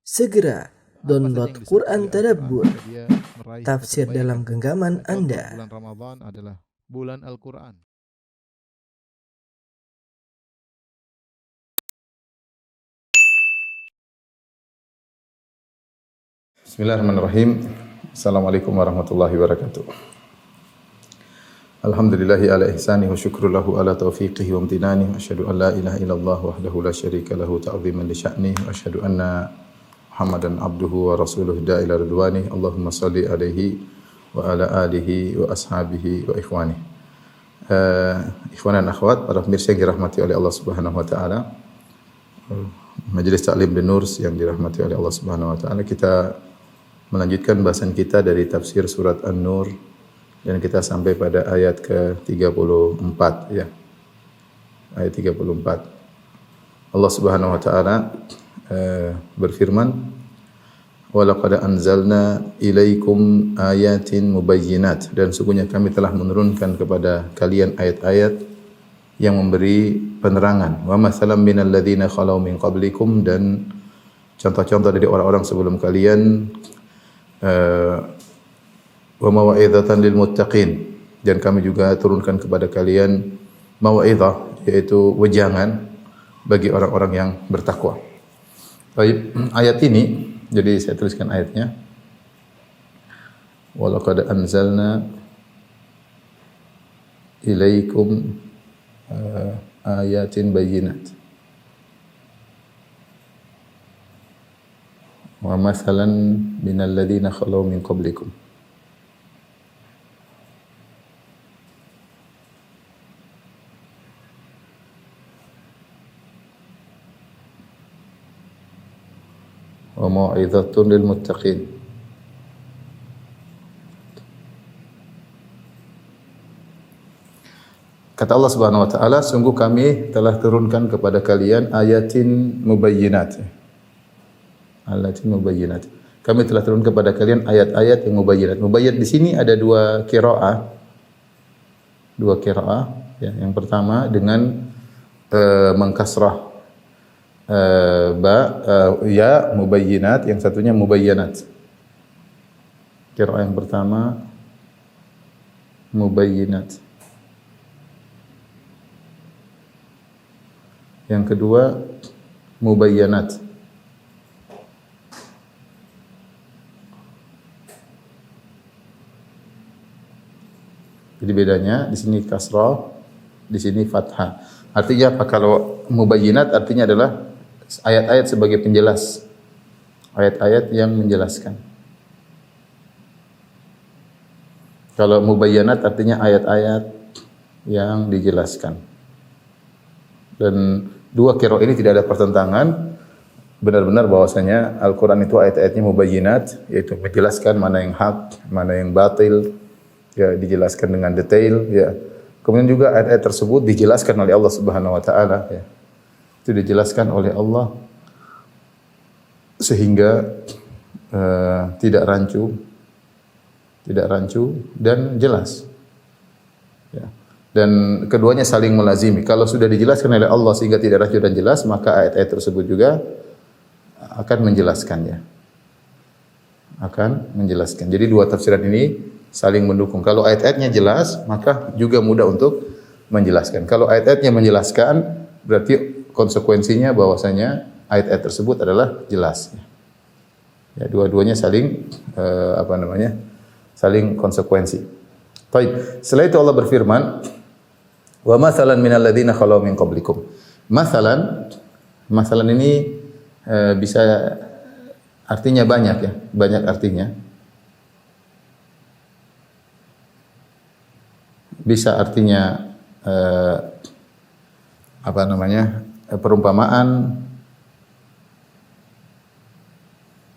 Segera download Quran Tadabbur, dia meraih tafsir kebaikan. dalam genggaman Contoh, Anda. bulan Ramadan adalah bulan Al-Quran. Bismillahirrahmanirrahim. Assalamualaikum warahmatullahi wabarakatuh. Alhamdulillahi ala ihsanihi wa syukru lahu ala taufiqihi wa amtinani. Wa asyhadu an la ilaha illallah wahdahu la syarika lahu ta'ziman li sya'nihi. Wa asyhadu anna Muhammadan abduhu wa rasuluhu da'ila ridwani. Allahumma salli alaihi wa ala alihi wa ashabihi wa ikhwani. Ikhwan dan akhwat, para pemirsa yang dirahmati oleh Allah Subhanahu wa taala. Majelis Ta'lim dan Nur yang dirahmati oleh Allah Subhanahu wa taala, kita melanjutkan bahasan kita dari tafsir surat An-Nur dan kita sampai pada ayat ke-34 ya. Ayat 34. Allah Subhanahu wa taala berfirman, "Wa laqad anzalna ilaikum ayatin mubayyinat." Dan sungguhnya kami telah menurunkan kepada kalian ayat-ayat yang memberi penerangan. Wa mathalan minal ladzina khalau min qablikum, dan contoh-contoh dari orang-orang sebelum kalian. Wa mau'izatan lil muttaqin, dan kami juga turunkan kepada kalian mau'izah, yaitu wejangan bagi orang-orang yang bertakwa. Baik, ayat ini, jadi saya tuliskan ayatnya. Wa laqad anzalna ilaikum ayatin bayyinat. Wa mathalan minal ladzina khalau min qablikum. Wa mau'izatun lil muttaqin. Kata Allah Subhanahu wa taala, sungguh kami telah turunkan kepada kalian ayatin mubayyinat. Ayatin mubayyinat. Kami telah turunkan kepada kalian ayat-ayat yang mubayyinat. Mubayyinat di sini ada dua qiraah. Dua qiraah ya. Yang pertama dengan mengkasrah ya mubayyinat, yang satunya mubayyanat. Qiraah yang pertama mubayyinat. Yang kedua mubayyanat. Jadi bedanya di sini kasrah, di sini fathah. Artinya apa? Kalau mubayyinat artinya adalah ayat-ayat sebagai penjelas. Ayat-ayat yang menjelaskan. Kalau mubayyanat artinya ayat-ayat yang dijelaskan. Dan dua qiraah ini tidak ada pertentangan. Benar-benar bahwasanya Al-Quran itu ayat-ayatnya mubayyinat, yaitu menjelaskan mana yang hak, mana yang batil, ya, dijelaskan dengan detail, ya. Kemudian juga ayat-ayat tersebut dijelaskan oleh Allah Subhanahu wa taala, ya. Itu dijelaskan oleh Allah sehingga tidak rancu dan jelas. Ya. Dan keduanya saling melazimi. Kalau sudah dijelaskan oleh Allah sehingga tidak rancu dan jelas, maka ayat-ayat tersebut juga akan menjelaskannya. Akan menjelaskan. Jadi dua tafsiran ini saling mendukung. Kalau ayat-ayatnya jelas, maka juga mudah untuk menjelaskan. Kalau ayat-ayatnya menjelaskan, berarti konsekuensinya bahwasanya ayat-ayat tersebut adalah jelas. Ya, dua-duanya saling saling konsekuensi. Baik. Setelah itu Allah berfirman, wa mathalan minal ladzina khalau min qablikum. Mathalan ini bisa artinya banyak ya, banyak artinya. Bisa artinya perumpamaan.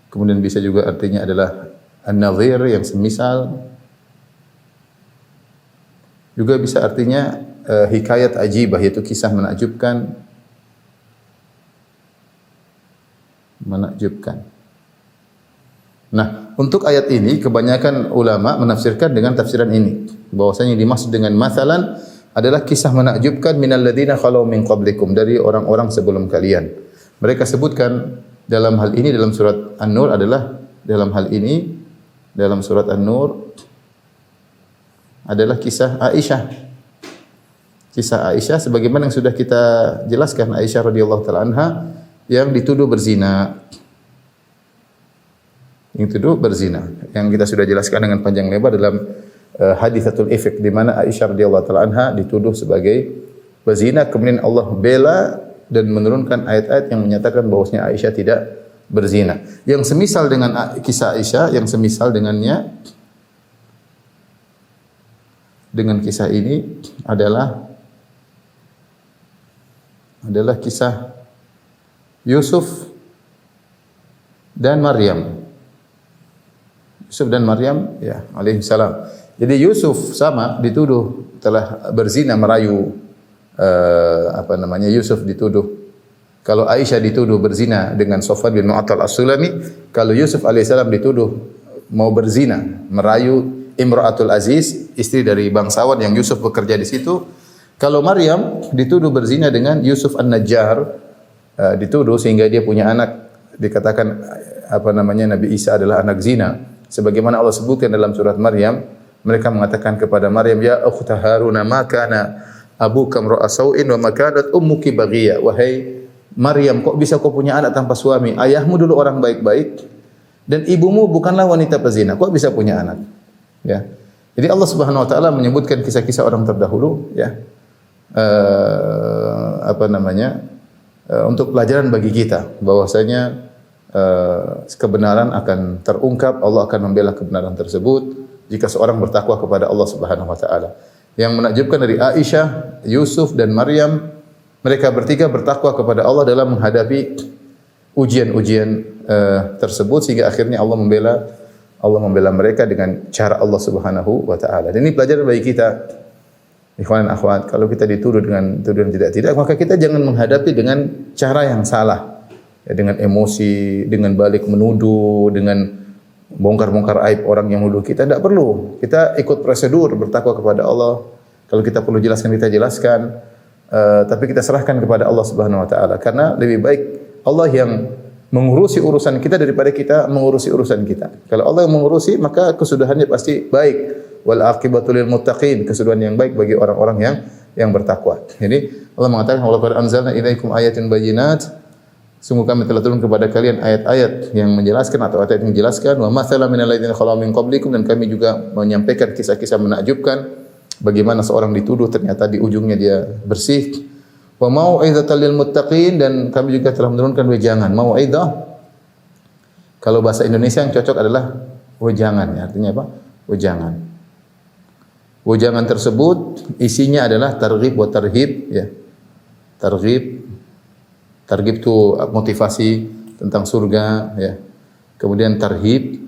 Kemudian bisa juga artinya adalah an-nadhir, yang semisal. Juga bisa artinya hikayat ajibah, yaitu kisah menakjubkan. Nah, untuk ayat ini kebanyakan ulama menafsirkan dengan tafsiran ini, bahwasanya yang dimaksud dengan mathalan adalah kisah menakjubkan minal ladzina khalau min qablikum, dari orang-orang sebelum kalian. Mereka sebutkan dalam hal ini dalam surat An-Nur adalah dalam surat An-Nur adalah kisah Aisyah. Kisah Aisyah sebagaimana yang sudah kita jelaskan, Aisyah radhiyallahu taala anha yang dituduh berzina. Yang kita sudah jelaskan dengan panjang lebar dalam haditsatul ifk, di mana Aisyah radhiyallahu taala anha dituduh sebagai berzina, kemudian Allah bela dan menurunkan ayat-ayat yang menyatakan bahwasanya Aisyah tidak berzina. Yang semisal dengan kisah Aisyah, yang semisal dengan kisah ini adalah kisah Yusuf dan Maryam. Ya, alaihi salam. Jadi Yusuf sama dituduh telah berzina, merayu Yusuf dituduh. Kalau Aisyah dituduh berzina dengan Safwan bin Mu'attal As-Sulami, kalau Yusuf alaihissalam dituduh mau berzina, merayu Imra'atul Aziz, istri dari bangsawan yang Yusuf bekerja di situ. Kalau Maryam dituduh berzina dengan Yusuf An-Najjar, dituduh sehingga dia punya anak, dikatakan Nabi Isa adalah anak zina. Sebagaimana Allah sebutkan dalam surat Maryam, mereka mengatakan kepada Maryam, ya ukhta Harun, ma kana abuka imra'a sau'in wa ma kanat ummuki baghiya. Wahai Maryam, kok bisa kau punya anak tanpa suami? Ayahmu dulu orang baik-baik dan ibumu bukanlah wanita pezina. Kok bisa punya anak? Ya. Jadi Allah Subhanahu wa taala menyebutkan kisah-kisah orang terdahulu, ya. Untuk pelajaran bagi kita bahwasanya kebenaran akan terungkap, Allah akan membela kebenaran tersebut jika seorang bertakwa kepada Allah Subhanahu wa taala. Yang menakjubkan dari Aisyah, Yusuf dan Maryam, mereka bertiga bertakwa kepada Allah dalam menghadapi ujian-ujian tersebut sehingga akhirnya Allah membela mereka dengan cara Allah Subhanahu wa taala. Dan ini pelajaran bagi kita, ikhwan dan akhwat, kalau kita dituduh dengan tuduhan tidak, maka kita jangan menghadapi dengan cara yang salah. Ya, dengan emosi, dengan balik menuduh, dengan bongkar-bongkar aib orang yang menuduh kita, tidak perlu. Kita ikut prosedur bertakwa kepada Allah. Kalau kita perlu jelaskan, kita jelaskan. Tapi kita serahkan kepada Allah Subhanahu wa taala, karena lebih baik Allah yang mengurusi urusan kita daripada kita mengurusi urusan kita. Kalau Allah yang mengurusi, maka kesudahannya pasti baik. Wal aqibatu lil muttaqin, kesudahan yang baik bagi orang-orang yang bertakwa. Jadi Allah mengatakan, wa laqad anzalna ilaikum ayatin bayyinat, sungguh kami telah turun kepada kalian ayat-ayat yang menjelaskan atau ayat yang menjelaskan, wa mathalan minal ladzina khalu min qablikum, dan kami juga menyampaikan kisah-kisah menakjubkan bagaimana seorang dituduh ternyata di ujungnya dia bersih. Wa mau'izatan lil muttaqin, dan kami juga telah menurunkan wejangan. Mau'izah kalau bahasa Indonesia yang cocok adalah wejangan, ya, artinya apa? Wejangan. Wejangan tersebut isinya adalah targhib wa tarhib, ya. Targhib itu motivasi tentang surga, ya. Kemudian tarhib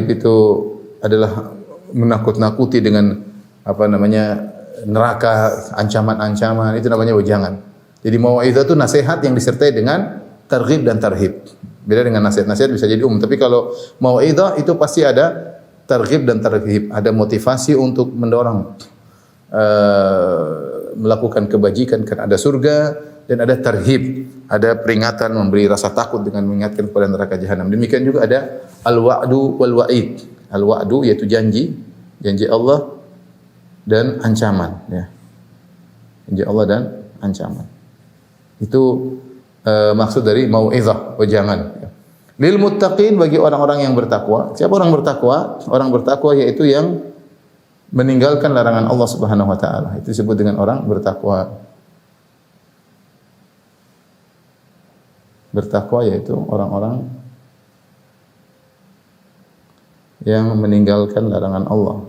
itu adalah menakut-nakuti dengan neraka, ancaman-ancaman, itu namanya wejangan. Jadi mau'izah itu nasihat yang disertai dengan targhib dan tarhib. Beda dengan nasihat-nasihat bisa jadi tapi kalau mau'izah itu pasti ada targhib dan tarhib, ada motivasi untuk mendorong melakukan kebajikan karena ada surga, dan ada tarhib, ada peringatan, memberi rasa takut dengan mengingatkan kepada neraka jahanam. Demikian juga ada al-wa'du wal wa'id. Al-wa'du yaitu janji Allah dan ancaman, ya. Janji Allah dan ancaman. Itu maksud dari mau'izah, wejangan. Lil muttaqin, bagi orang-orang yang bertakwa. Siapa orang bertakwa? Orang bertakwa yaitu yang meninggalkan larangan Allah Subhanahu wa taala. Itu disebut dengan orang bertakwa. Bertakwa yaitu orang-orang yang meninggalkan larangan Allah.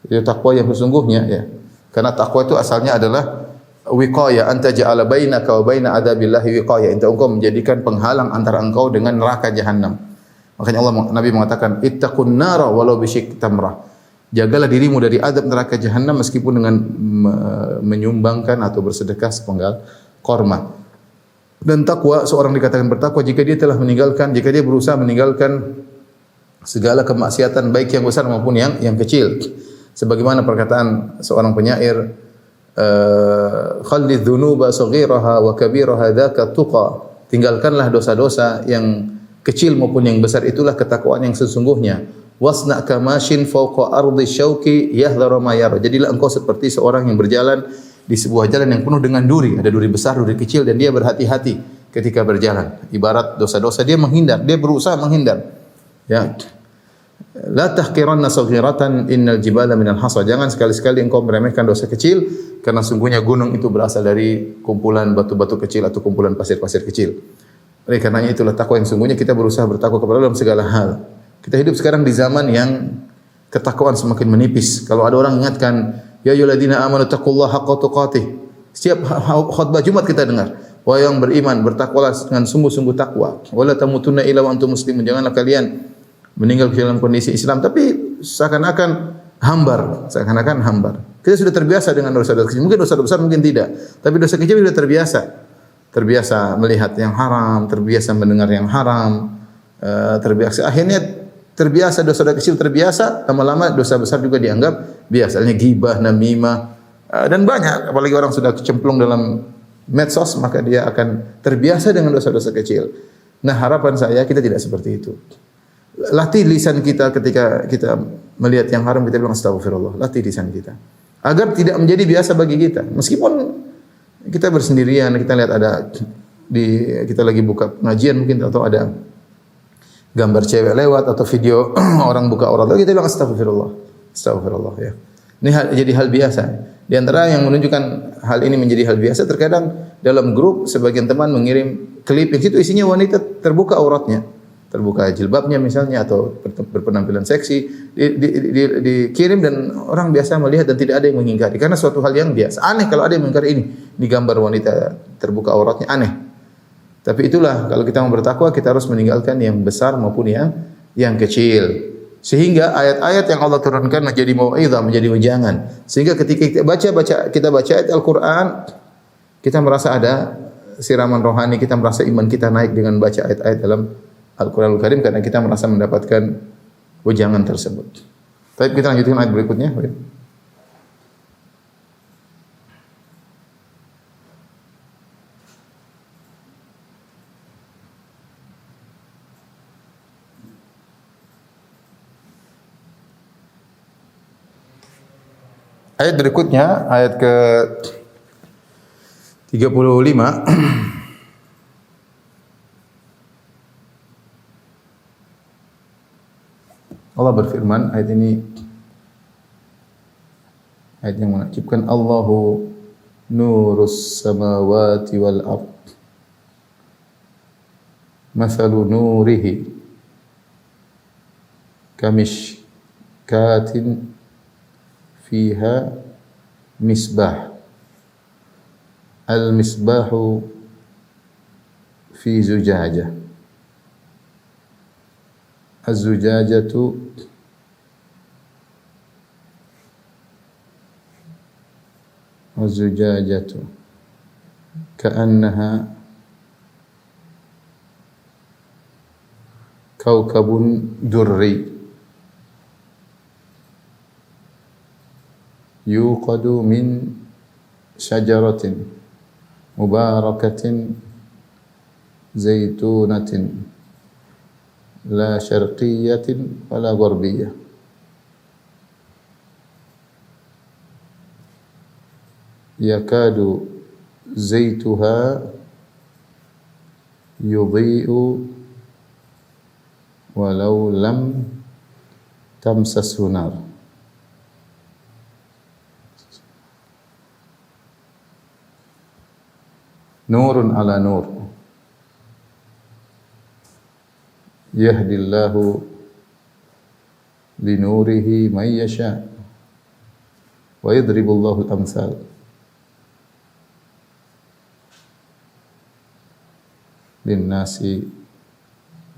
Itu takwa yang sesungguhnya, ya. Karena takwa itu asalnya adalah wiqayah, anta ja'ala bainaka wa baina adzabillahi wiqayah. Engkau menjadikan penghalang antara engkau dengan neraka jahanam. Makanya Nabi mengatakan, ittaqun nara walau bisyik tamrah. Jagalah dirimu dari adab neraka jahanam meskipun dengan menyumbangkan atau bersedekah sepenggal korma. Dan takwa, seorang dikatakan bertakwa jika dia berusaha meninggalkan segala kemaksiatan baik yang besar maupun yang kecil. Sebagaimana perkataan seorang penyair, khalli dzunuba saghiraha wa kabiraha dzaka tuqa. Tinggalkanlah dosa-dosa yang kecil maupun yang besar, itulah ketakwaan yang sesungguhnya. Wasna kamashin fawqa ardi syauqi yahdharu ma yara. Jadilah engkau seperti seorang yang berjalan di sebuah jalan yang penuh dengan duri, ada duri besar, duri kecil, dan dia berhati-hati ketika berjalan. Ibarat dosa-dosa, dia menghindar, dia berusaha menghindar. Ya. La tahqiranna saghiratan innal jibala minal hasa. Jangan sekali-sekali engkau meremehkan dosa kecil, karena sungguhnya gunung itu berasal dari kumpulan batu-batu kecil atau kumpulan pasir-pasir kecil. Oleh karenanya itulah takwa yang sungguhnya, kita berusaha bertakwa kepada Allah dalam segala hal. Kita hidup sekarang di zaman yang ketakwaan semakin menipis. Kalau ada orang ingatkan, ya ayyuhalladzina amanu taqullaha haqqa tuqatih. Setiap khutbah Jumat kita dengar, wahai yang beriman, bertakwalah dengan sungguh-sungguh takwa. Wala tamutunna illa wa antum muslimun. Janganlah kalian meninggal dalam kondisi Islam, tapi seakan-akan hambar. Kita sudah terbiasa dengan dosa-dosa kecil. Mungkin dosa besar mungkin tidak, tapi dosa kecil sudah terbiasa. Terbiasa melihat yang haram, terbiasa mendengar yang haram, terbiasa. Akhirnya terbiasa dosa kecil terbiasa, lama-lama dosa besar juga dianggap biasa. Misalnya ghibah, namimah, dan banyak. Apalagi orang sudah kecemplung dalam medsos, maka dia akan terbiasa dengan dosa-dosa kecil. Nah, harapan saya kita tidak seperti itu. Latih lisan kita ketika kita melihat yang haram, kita bilang astagfirullah. Latih lisan kita agar tidak menjadi biasa bagi kita. Meskipun kita bersendirian, kita lihat ada kita lagi buka pengajian mungkin, atau ada gambar cewek lewat atau video orang buka aurat, kita bilang astagfirullah ya. Ini jadi hal biasa. Di antara yang menunjukkan hal ini menjadi hal biasa, terkadang dalam grup sebagian teman mengirim klip yang situ isinya wanita terbuka auratnya, terbuka jilbabnya misalnya, atau berpenampilan seksi, dikirim dan orang biasa melihat dan tidak ada yang mengingkari, karena suatu hal yang biasa. Aneh kalau ada yang mengingkari ini gambar wanita terbuka auratnya, aneh. Tapi itulah, kalau kita mau bertakwa, kita harus meninggalkan yang besar maupun yang kecil. Sehingga ayat-ayat yang Allah turunkan menjadi mau'izah, menjadi wejangan. Sehingga ketika kita baca ayat Al-Qur'an, kita merasa ada siraman rohani, kita merasa iman kita naik dengan baca ayat-ayat dalam Al-Qur'anul Karim, karena kita merasa mendapatkan wejangan tersebut. Baik, kita lanjutkan ayat berikutnya. Ayat berikutnya, ayat ke 35. Allah berfirman, ayat ini ayat yang menakjubkan. Allahu nurus samawati wal ard. Mathalu nurihi kamishkatin fiha misbah. Al-misbahu fi zujajah. Az-zujajatu ka'annaha kawkabun durri yuqadu min syajaratin mubarakatin zaitunatin la syarqiyatin wala gharbiyah yakadu zaituha yudhi'u walau lam tamsashu nar. Nurun ala nur yahdillahu linurihi man yasha wa yadribullahu al-amsal linnasi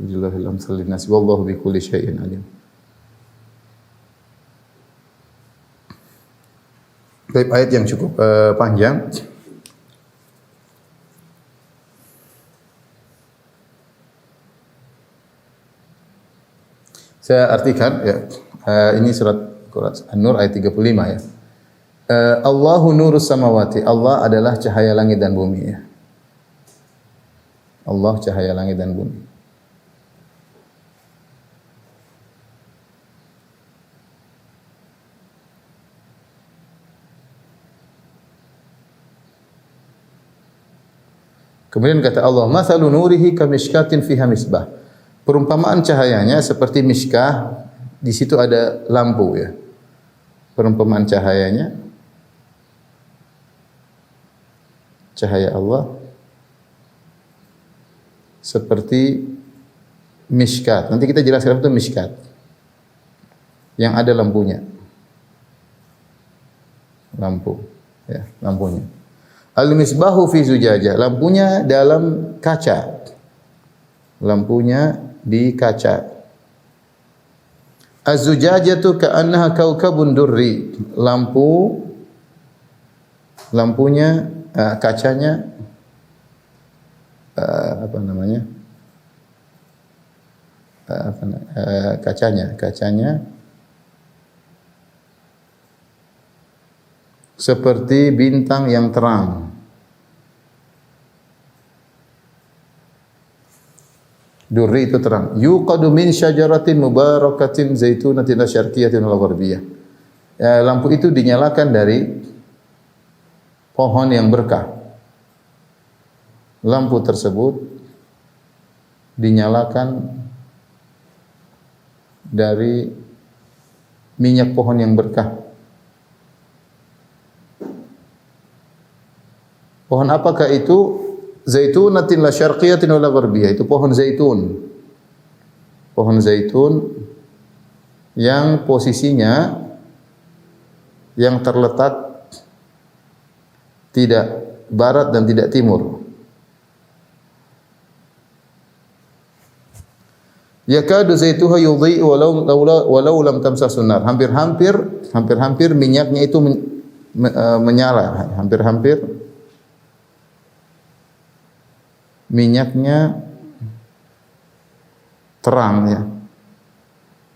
yadribullahu al-amsal linnasi wallahu bikulli syai'in alim. Baik, ayat yang cukup panjang. Saya artikan ya. Ini surat An-Nur ayat 35 ya. Allahu nurus samawati. Allah adalah cahaya langit dan bumi ya. Allah cahaya langit dan bumi. Kemudian kata Allah, "Mathalu nurihi kamishkatin fiha misbah." Perumpamaan cahayanya seperti miskah, di situ ada lampu ya. Perumpamaan cahayanya cahaya Allah seperti miskat. Nanti kita jelaskan itu miskat yang ada lampunya. Lampu ya, lampunya. Al-misbahu fi zujajah, lampunya dalam kaca. Lampunya di kaca. Az-zujajatu ka'annaha kaukabun durri. Lampunya kacanya kacanya seperti bintang yang terang. Durri itu terang. Yuqadu min syajaratin mubarakatin zaitunatin la syarqiyatin wala gharbiyah. Lampu itu dinyalakan dari pohon yang berkah. Lampu tersebut dinyalakan dari minyak pohon yang berkah. Pohon apakah itu? Zaitunatin la syarqiyatin wala gharbiyah. Itu pohon zaitun. Pohon zaitun yang posisinya yang terletak tidak barat dan tidak timur. Yakadu zaituha yudhi'u walau lam tamsasun nar. Hampir-hampir minyaknya itu menyala. Hampir-hampir minyaknya terang ya.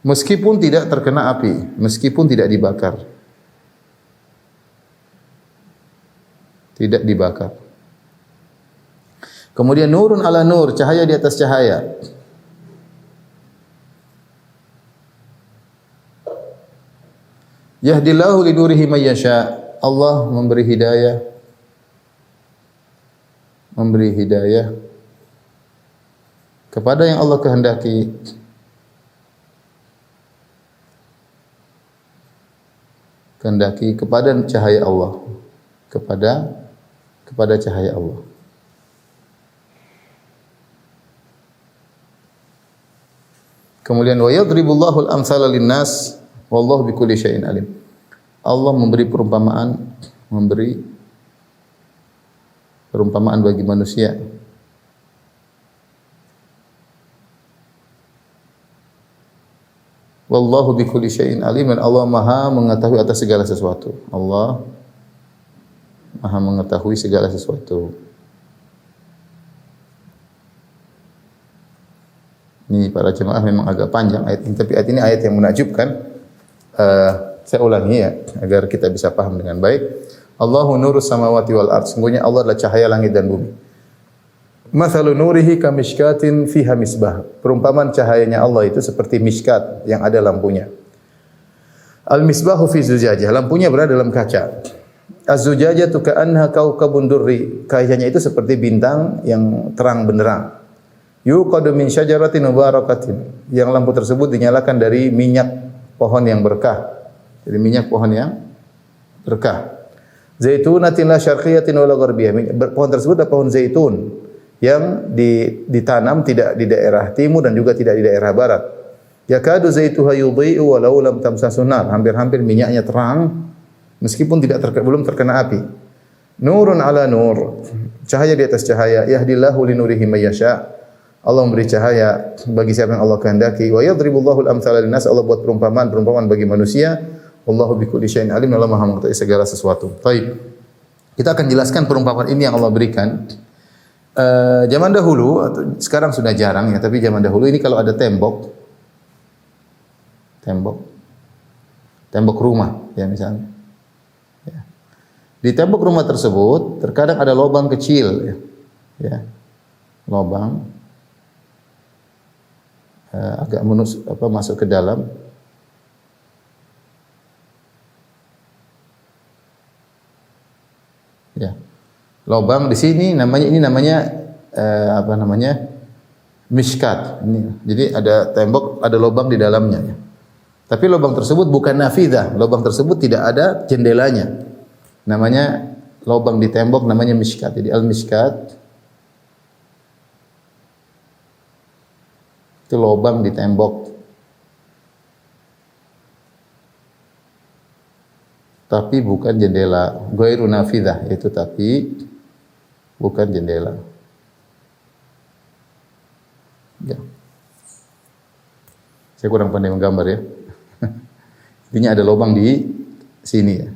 Meskipun tidak terkena api, meskipun tidak dibakar. Tidak dibakar. Kemudian nurun ala nur, cahaya di atas cahaya. Yahdillahu li nurihi may yasha. Allah memberi hidayah kepada yang Allah kehendaki. Kepada cahaya Allah. Kepada cahaya Allah. Kemudian wa yadribullahu al-amsala lin-nas wallahu bikulli syai'in alim. Allah memberi perumpamaan bagi manusia. Wallahu bikulli syai'in alim, dan Allah Maha mengetahui atas segala sesuatu. Allah Maha mengetahui segala sesuatu. Ini para jemaah memang agak panjang ayat ini, tapi ayat ini ayat yang menakjubkan. Saya ulangi ya agar kita bisa paham dengan baik. Allahu nurus samawati wal ardh. Sungguhnya Allah adalah cahaya langit dan bumi. Mathalu nurihi kamishkatin fiha misbah. Perumpamaan cahayanya Allah itu seperti miskat yang ada lampunya. Al-misbahu fi zujajah. Lampunya berada dalam kaca. Az-zujajatu ka'annaha kaukabun durri. Kacanya itu seperti bintang yang terang benderang. Yuqadu min syajaratin mubarakatin. Yang lampu tersebut dinyalakan dari minyak pohon yang berkah. Dari minyak pohon yang berkah. Zaitunatin la syarqiyatin wala gharbiyah. Pohon tersebut adalah pohon zaitun yang ditanam tidak di daerah timur dan juga tidak di daerah barat. Yakadu zaituha yudhi'u walau lam tamsasun nar. Hampir-hampir minyaknya terang meskipun belum terkena api. Nurun ala nur. Cahaya di atas cahaya. Yahdillahu li nurihi may yasha. Allah memberi cahaya bagi siapa yang Allah kehendaki. Wa yadribullahu al-amsala lin-nas. Allah buat perumpamaan bagi manusia. Wallahu bikulli syai'in alim. Allah Maha mengetahui segala sesuatu. Baik. Kita akan jelaskan perumpamaan ini yang Allah berikan. Zaman dahulu, sekarang sudah jarang ya, tapi zaman dahulu ini kalau ada tembok rumah ya misalnya. Ya. Di tembok rumah tersebut terkadang ada lubang kecil, ya, lubang agak masuk ke dalam. Ya, lubang di sini namanya mishkat. Jadi ada tembok, ada lubang di dalamnya. Ya. Tapi lubang tersebut bukan nafidah, lubang tersebut tidak ada jendelanya. Namanya lubang di tembok namanya mishkat. Jadi al-mishkat itu lubang di tembok. Tapi bukan jendela. Ghairu nafidah itu tapi bukan jendela. Ya. Saya kurang pandai menggambar ya. Intinya ada lubang di sini ya.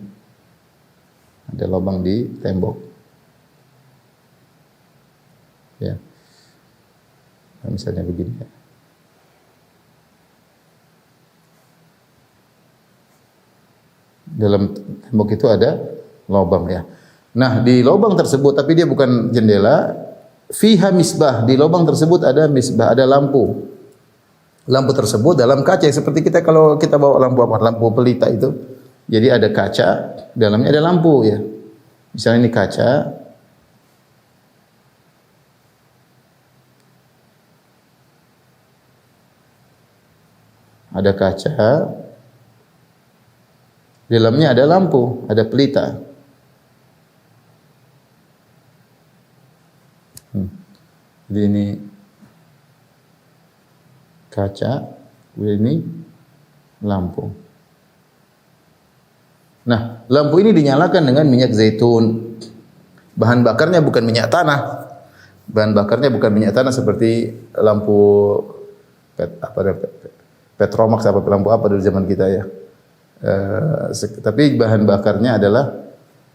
Ada lubang di tembok. Ya. Nah, misalnya begini ya. Dalam tembok itu ada lubang ya. Nah, di lubang tersebut tapi dia bukan jendela, fiha misbah. Di lubang tersebut ada misbah, ada lampu. Lampu tersebut dalam kaca seperti kita kalau kita bawa lampu apa? Lampu pelita itu. Jadi ada kaca, dalamnya ada lampu ya. Misalnya ini kaca. Ada kaca. Dalamnya ada lampu, ada pelita. Jadi ini kaca, ini lampu. Nah, lampu ini dinyalakan dengan minyak zaitun. Bahan bakarnya bukan minyak tanah. Bahan bakarnya bukan minyak tanah seperti lampu Petromax apa lampu apa dari zaman kita ya. Tapi bahan bakarnya adalah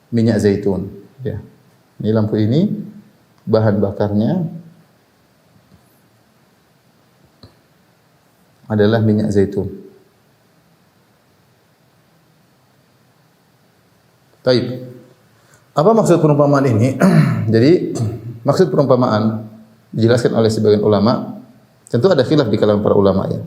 minyak zaitun. Ya. Ini lampu ini bahan bakarnya adalah minyak zaitun. Baik. Apa maksud perumpamaan ini? Jadi maksud perumpamaan dijelaskan oleh sebagian ulama. Tentu ada khilaf di kalangan para ulama ya.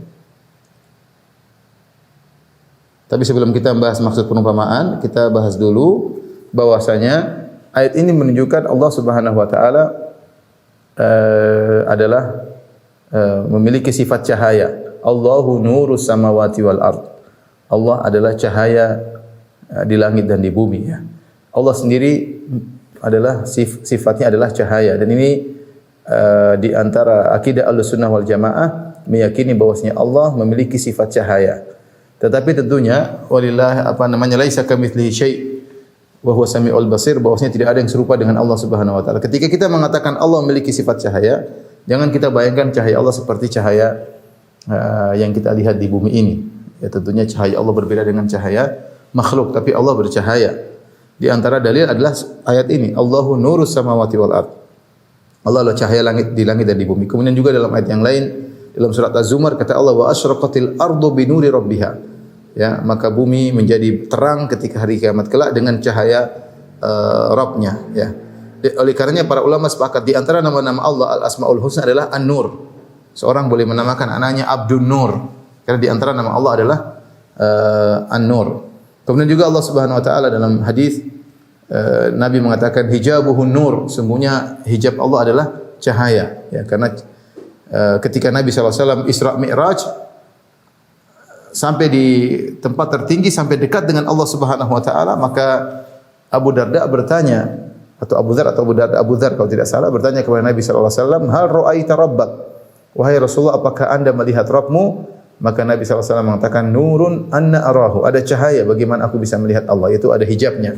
Tapi sebelum kita membahas maksud perumpamaan, kita bahas dulu bahwasanya ayat ini menunjukkan Allah Subhanahu wa taala adalah memiliki sifat cahaya. Allahu nurus samawati wal ard. Allah adalah cahaya di langit dan di bumi ya. Allah sendiri adalah sifatnya adalah cahaya dan ini di antara akidah Ahlussunnah wal Jamaah meyakini bahwasanya Allah memiliki sifat cahaya. Tetapi tentunya laisa kamitslihi syai' wa huwa samiul basir, bahwasanya tidak ada yang serupa dengan Allah Subhanahu wa taala. Ketika kita mengatakan Allah memiliki sifat cahaya, jangan kita bayangkan cahaya Allah seperti cahaya yang kita lihat di bumi ini. Ya tentunya cahaya Allah berbeda dengan cahaya makhluk, tapi Allah bercahaya. Di antara dalil adalah ayat ini, Allahu nurus samawati wal ard. Allah adalah cahaya langit di langit dan di bumi. Kemudian juga dalam ayat yang lain dalam surat Az-Zumar kata Allah wa asyraqatil ardu binuri rabbiha. Ya, maka bumi menjadi terang ketika hari kiamat kelak dengan cahaya Rabb-nya ya. Oleh karenanya para ulama sepakat di antara nama-nama Allah Al-Asmaul Husna adalah An-Nur. Seorang boleh menamakan anaknya Abdun Nur karena di antara nama Allah adalah An-Nur. Kemudian juga Allah Subhanahu wa taala dalam hadis Nabi mengatakan hijabuhun nur, sungguhnya hijab Allah adalah cahaya ya, karena ketika Nabi SAW Isra Mi'raj sampai di tempat tertinggi sampai dekat dengan Allah Subhanahu wa taala, maka Abu Darda bertanya atau Abu Dzar kalau tidak salah bertanya kepada Nabi SAW, hal ra'aita rabbak, wahai Rasulullah apakah anda melihat Rabbmu? Maka Nabi SAW mengatakan nurun anna arahu, ada cahaya bagaimana aku bisa melihat Allah, itu ada hijabnya.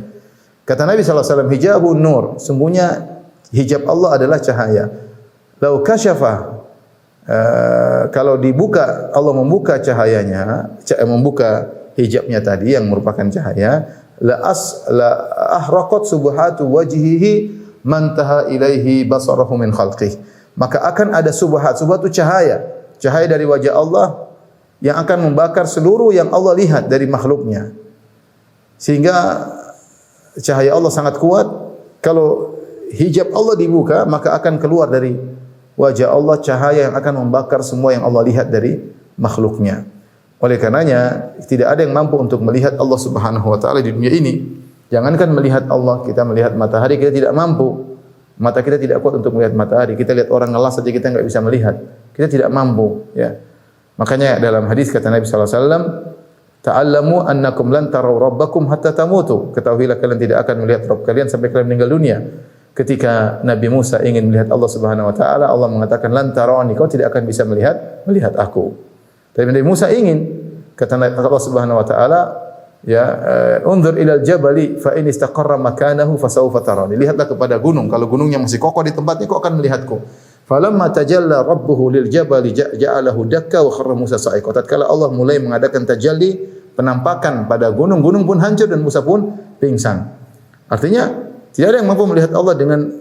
Kata Nabi SAW hijabun nur, sungguhnya hijab Allah adalah cahaya. Lau kasyafa, kalau dibuka Allah membuka cahayanya, membuka hijabnya tadi yang merupakan cahaya, la ahraqat subhatu wajhihi mantaha ilaihi basarahu min khalqih, maka akan ada subhat itu cahaya dari wajah Allah yang akan membakar seluruh yang Allah lihat dari makhluknya. Sehingga cahaya Allah sangat kuat. Kalau hijab Allah dibuka, maka akan keluar dari wajah Allah cahaya yang akan membakar semua yang Allah lihat dari makhluknya. Oleh karenanya tidak ada yang mampu untuk melihat Allah Subhanahu wa taala di dunia ini. Jangankan melihat Allah, kita melihat matahari kita tidak mampu. Mata kita tidak kuat untuk melihat matahari. Kita lihat orang ngelas saja kita enggak bisa melihat. Kita tidak mampu, ya. Makanya dalam hadis kata Nabi sallallahu alaihi wasallam, "Ta'allamu annakum lan taraw rabbakum hatta tamutu." Ketahuilah kalian tidak akan melihat Rabb kalian sampai kalian meninggal dunia. Ketika Nabi Musa ingin melihat Allah Subhanahu wa taala, Allah mengatakan, "Lan tarawni," kau tidak akan bisa melihat aku. Tapi Nabi Musa ingin, kata Allah Subhanahu wa taala, ya, "Unzur ilal jabali fa in istaqarra makanahu fasawfa tarani." Lihatlah kepada gunung, kalau gunungnya masih kokoh di tempatnya kau akan melihatku. Falamma tajalla rabbuhu lil jabali ja'alahu dakka wa kharra Musa sa'iqa. Tatkala Allah mulai mengadakan tajalli, penampakan pada gunung, gunung pun hancur dan Musa pun pingsan. Artinya tidak ada yang mampu melihat Allah dengan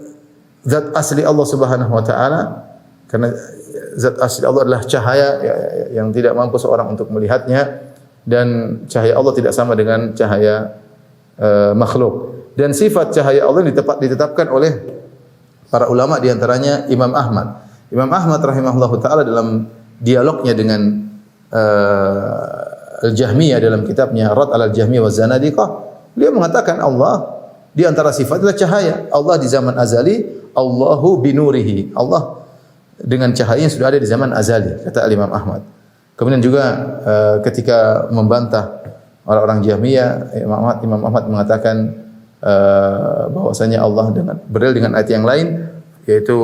zat asli Allah Subhanahu wa taala, karena zat asli Allah adalah cahaya yang tidak mampu seorang untuk melihatnya, dan cahaya Allah tidak sama dengan cahaya makhluk. Dan sifat cahaya Allah ditetapkan oleh para ulama, di antaranya Imam Ahmad. Imam Ahmad rahimahullahu taala dalam dialognya dengan Al-Jahmiyah dalam kitabnya Rad al-Jahmiyah wa Zanadiqah, beliau mengatakan Allah di antara sifatnya cahaya. Allah di zaman azali, Allahu binurihi. Allah dengan cahaya yang sudah ada di zaman azali, kata Imam Ahmad. Kemudian juga ketika membantah orang-orang Jahmiyah, Imam Ahmad mengatakan bahwasanya Allah berdalil dengan ayat yang lain, yaitu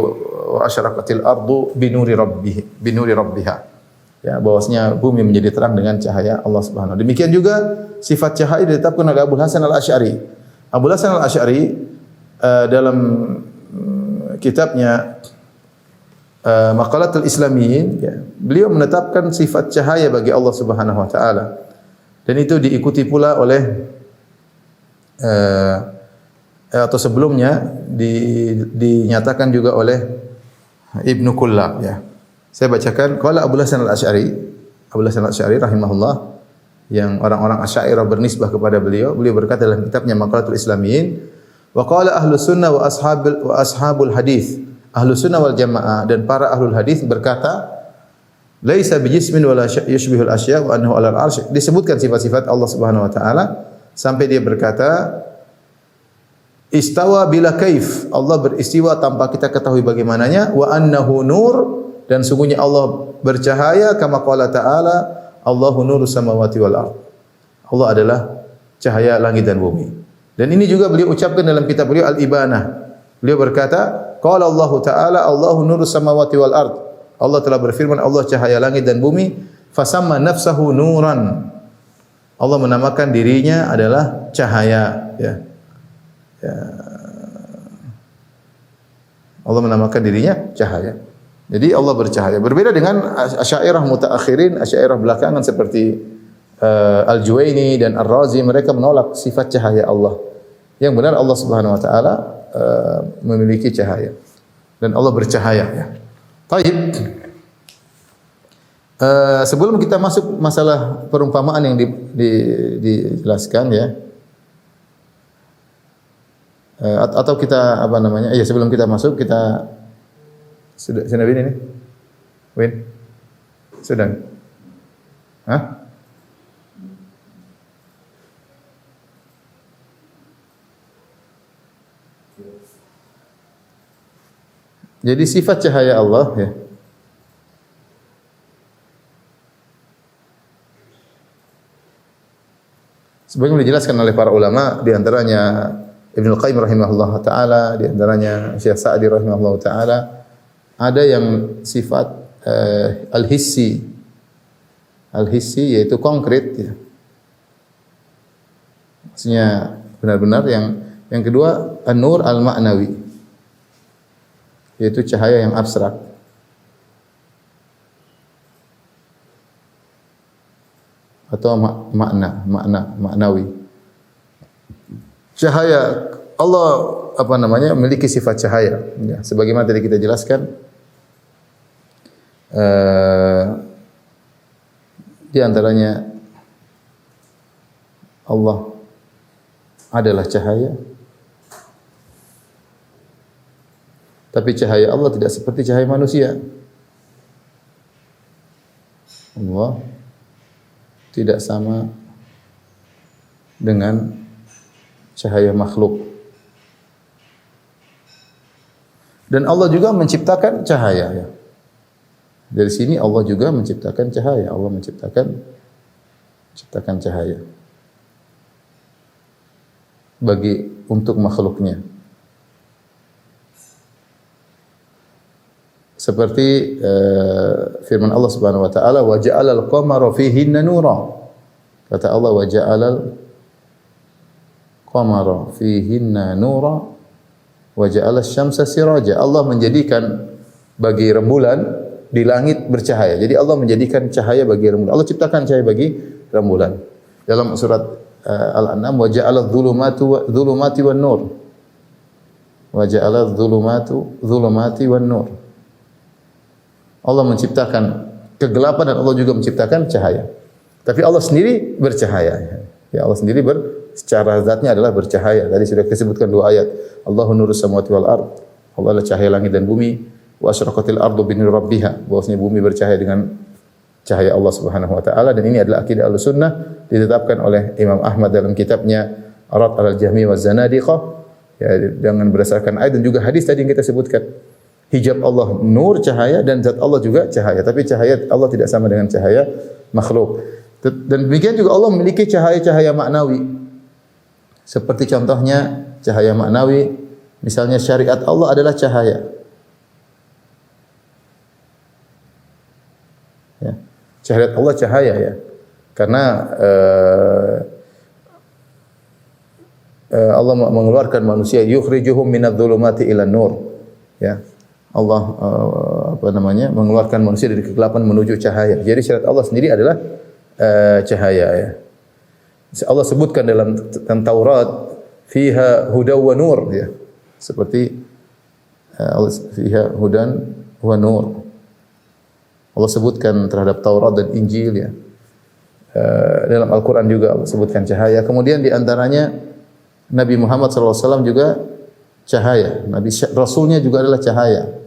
wa asyraqatil ardu binuri rabbiha. Ya, bahwasanya bumi menjadi terang dengan cahaya Allah Subhanahu. Demikian juga sifat cahaya ditetapkan oleh Abu Hasan Al-Asy'ari. Abu Hasan Al-Asy'ari dalam kitabnya Maqalatul Islamiyyin, ya, beliau menetapkan sifat cahaya bagi Allah Subhanahu wa taala. Dan itu diikuti pula oleh atau sebelumnya dinyatakan juga oleh Ibnu Kullab, ya. Saya bacakan qala Abu Hasan Al-Asy'ari rahimahullah, yang orang-orang Asy'ariyah bernisbah kepada beliau berkata dalam kitabnya Maqalatul Islamiyyin, wa qala ahlus sunnah wa ashabul hadis, ahlus sunnah wal jamaah dan para ahlul hadis berkata, laisa bijismin wala yushbihul asya' wa annahu 'alal 'arsy. Disebutkan sifat-sifat Allah Subhanahu wa taala sampai dia berkata, istawa bila kaif, Allah beristiwa tanpa kita ketahui bagaimananya, wa annahu nur, dan sungguhnya Allah bercahaya, kama qala ta'ala, Allahu nurus samawati wal ard. Allah adalah cahaya langit dan bumi. Dan ini juga beliau ucapkan dalam kitab beliau Al-Ibanah. Beliau berkata, qala Allah ta'ala, Allahu nurus samawati wal ard. Allah telah berfirman, Allah cahaya langit dan bumi, fasamma nafsahu nuran. Allah menamakan dirinya adalah cahaya, ya. Ya. Allah menamakan dirinya cahaya. Jadi Allah bercahaya. Berbeda dengan Asy'ariyah mutaakhirin, Asy'ariyah belakangan seperti Al-Juwaini dan Ar-Razi, mereka menolak sifat cahaya Allah. Yang benar Allah Subhanahu wa taala memiliki cahaya dan Allah bercahaya, ya. Baik. Sebelum kita masuk masalah perumpamaan yang dijelaskan, ya. Atau kita apa namanya? Ya, sebelum kita masuk kita sudah Win ini? Win? Sudah? Hah? Jadi sifat cahaya Allah, ya. Sebagaimana dijelaskan oleh para ulama, di antaranya Ibnu Qayyim rahimahullah taala, di antaranya Syekh Sa'di rahimahullah taala, ada yang sifat al-hissi yaitu konkret, ya. Maksudnya benar-benar. Yang kedua an-nur al-ma'nawi, yaitu cahaya yang abstrak. Atau maknawi. Cahaya Allah memiliki sifat cahaya, ya. Sebagaimana tadi kita jelaskan, di antaranya Allah adalah cahaya. Tapi cahaya Allah tidak seperti cahaya manusia. Allah tidak sama dengan cahaya makhluk. Dan Allah juga menciptakan cahaya, ya. Dari sini Allah juga menciptakan cahaya. Allah menciptakan cahaya untuk makhluknya. Seperti firman Allah Subhanahu wa taala, "Wa ja'alal qamara fihinna nura." Kata Allah, "Wa ja'alal qamara fihinna nura wa ja'alas syamsa siraja." Allah menjadikan bagi rembulan di langit bercahaya. Jadi Allah menjadikan cahaya bagi rembulan. Allah ciptakan cahaya bagi rembulan. Dalam surat Al-An'am, "Wa ja'alal dhulumati wan nur." Wa ja'alal dhulumati wan nur. Allah menciptakan kegelapan dan Allah juga menciptakan cahaya. Tapi Allah sendiri bercahaya. Ya, Allah sendiri secara zatnya adalah bercahaya. Tadi sudah disebutkan 2 ayat. Allahu nurus samawati wal ard. Allah adalah cahaya langit dan bumi. Wa asyraqatil ardu bi nuri rabbiha. Bahwasanya bumi bercahaya dengan cahaya Allah Subhanahu wa taala, dan ini adalah akidah Ahlussunnah ditetapkan oleh Imam Ahmad dalam kitabnya Ar-Rad 'alal Jahmi wa Zanadiqah, ya, dengan berdasarkan ayat dan juga hadis tadi yang kita sebutkan. Hijab Allah nur, cahaya, dan zat Allah juga cahaya. Tapi cahaya Allah tidak sama dengan cahaya makhluk. Dan demikian juga Allah memiliki cahaya-cahaya maknawi. Seperti contohnya cahaya maknawi, misalnya syariat Allah adalah cahaya. Ya. Syariat Allah cahaya, ya. Karena Allah mengeluarkan manusia, yukhrijuhum minadh-dhulumati ilan nur. Ya. Allah mengeluarkan manusia dari kegelapan menuju cahaya. Jadi syariat Allah sendiri adalah cahaya, ya. Allah sebutkan dalam Taurat, fiha hudaw wa nur, ya. Seperti Allah fiha hudan wa nur. Allah sebutkan terhadap Taurat dan Injil, ya. Dalam Al-Qur'an juga Allah sebutkan cahaya. Kemudian di antaranya Nabi Muhammad SAW juga cahaya. Rasulnya juga adalah cahaya.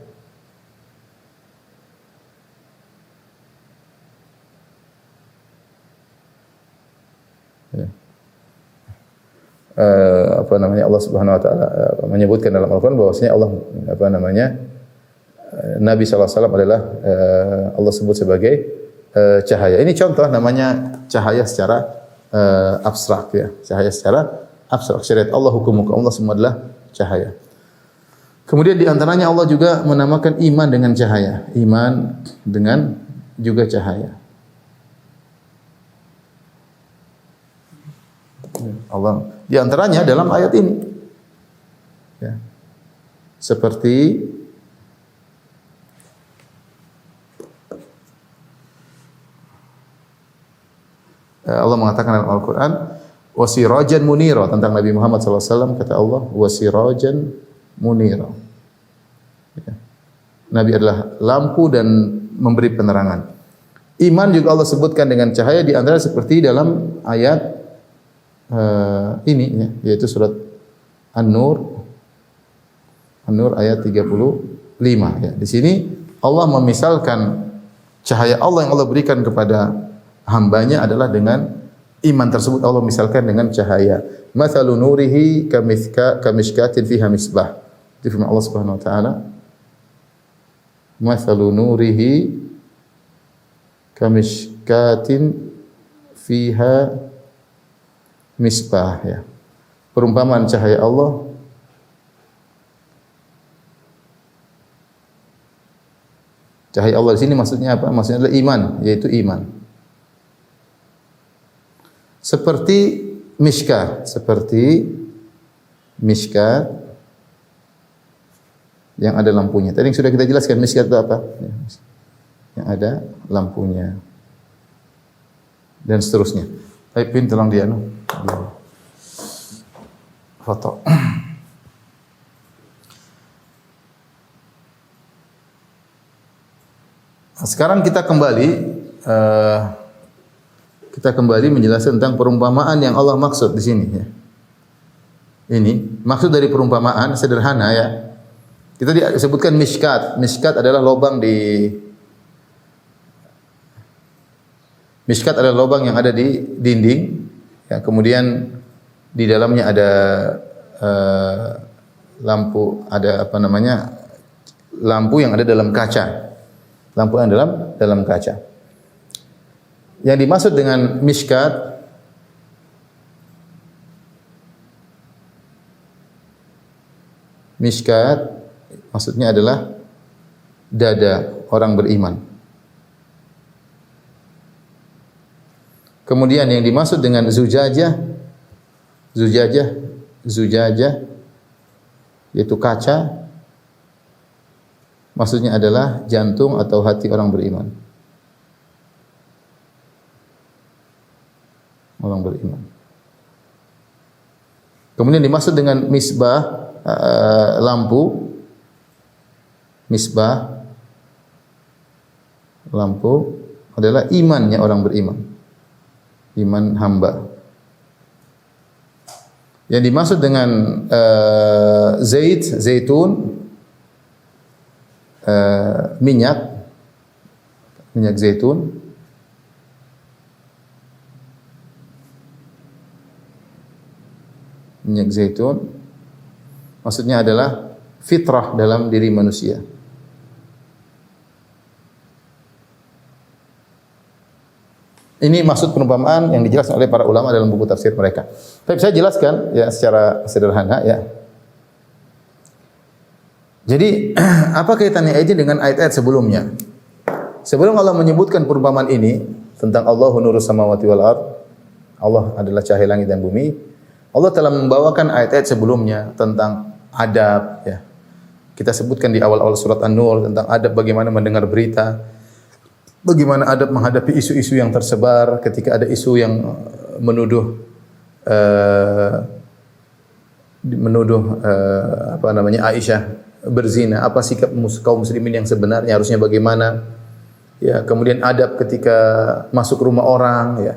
Ya. Allah Subhanahu wa taala menyebutkan dalam Al-Qur'an bahwasanya Allah Nabi sallallahu alaihi wasallam adalah Allah sebut sebagai cahaya. Ini contoh namanya cahaya secara abstrak, ya. Cahaya secara abstrak. Syariat Allah, hukum-hukum Allah semua adalah cahaya. Kemudian di antaranya Allah juga menamakan iman dengan cahaya. Iman dengan juga cahaya. Allah di antaranya dalam ayat ini, ya. Seperti Allah mengatakan dalam Al-Quran, wasirajan munira, tentang Nabi Muhammad SAW, kata Allah, wasirajan munira. Ya. Nabi adalah lampu dan memberi penerangan. Iman juga Allah sebutkan dengan cahaya, di antara seperti dalam ayat ini, ya, yaitu surat An-Nur ayat 35, ya. Di sini Allah memisalkan cahaya Allah yang Allah berikan kepada hambanya adalah dengan iman tersebut. Allah misalkan dengan cahaya. Mathalu nurihi kamishkatin fiha misbah. Itu firman Allah Subhanahu wa taala. Mathalu nurihi kamishkatin fiha misbah, ya. Perumpamaan cahaya Allah di sini maksudnya apa? Maksudnya adalah iman, yaitu iman. Seperti mishkat yang ada lampunya. Tadi yang sudah kita jelaskan mishkat itu apa? Yang ada lampunya. Dan seterusnya. Baik, Pin, tolong dia foto. Sekarang kita kembali menjelaskan tentang perumpamaan yang Allah maksud di sini, ya. ini maksud dari perumpamaan sederhana ya. Kita disebutkan miskat. Miskat adalah lubang yang ada di dinding. Ya, kemudian di dalamnya ada lampu, ada apa namanya? Lampu yang ada dalam kaca. Lampu yang dalam kaca. Yang dimaksud dengan miskat maksudnya adalah dada orang beriman. Kemudian yang dimaksud dengan zujajah yaitu kaca, maksudnya adalah jantung atau hati orang beriman. Orang beriman. Kemudian dimaksud dengan misbah, lampu, lampu adalah imannya orang beriman, iman hamba. Yang dimaksud dengan zaitun, minyak zaitun, maksudnya adalah fitrah dalam diri manusia. Ini maksud perumpamaan yang dijelaskan oleh para ulama dalam buku tafsir mereka. Tapi saya jelaskan ya secara sederhana ya. Jadi apa kaitannya ayat ini dengan ayat-ayat sebelumnya? Sebelum Allah menyebutkan perumpamaan ini tentang Allahu nurus samawati wal ard, Allah adalah cahaya langit dan bumi, Allah telah membawakan ayat-ayat sebelumnya tentang adab ya. Kita sebutkan di awal-awal surat An-Nur tentang adab bagaimana mendengar berita, bagaimana adab menghadapi isu-isu yang tersebar ketika ada isu yang menuduh Aisyah berzina, apa sikap kaum muslimin yang sebenarnya, harusnya bagaimana? Ya, kemudian adab ketika masuk rumah orang ya.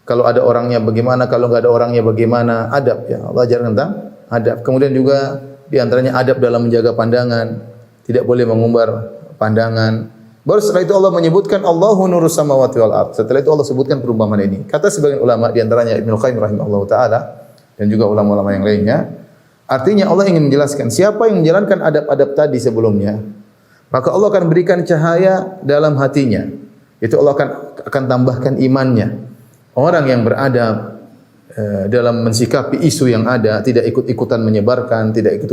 Kalau ada orangnya bagaimana, kalau enggak ada orangnya bagaimana? Adab ya. Allah ajarkan tentang adab. Kemudian juga di antaranya adab dalam menjaga pandangan, tidak boleh mengumbar pandangan. Baru setelah itu Allah menyebutkan Allahu nurus samawati wal ard. Setelah itu Allah sebutkan perumpamaan ini. Kata sebagian ulama di antaranya Ibnu Qayyim rahimahullahu taala dan juga ulama-ulama yang lainnya, artinya Allah ingin menjelaskan siapa yang menjalankan adab-adab tadi sebelumnya, maka Allah akan berikan cahaya dalam hatinya. Itu Allah akan tambahkan imannya. Orang yang beradab dalam mensikapi isu yang ada, tidak ikut-ikutan menyebarkan, tidak ikut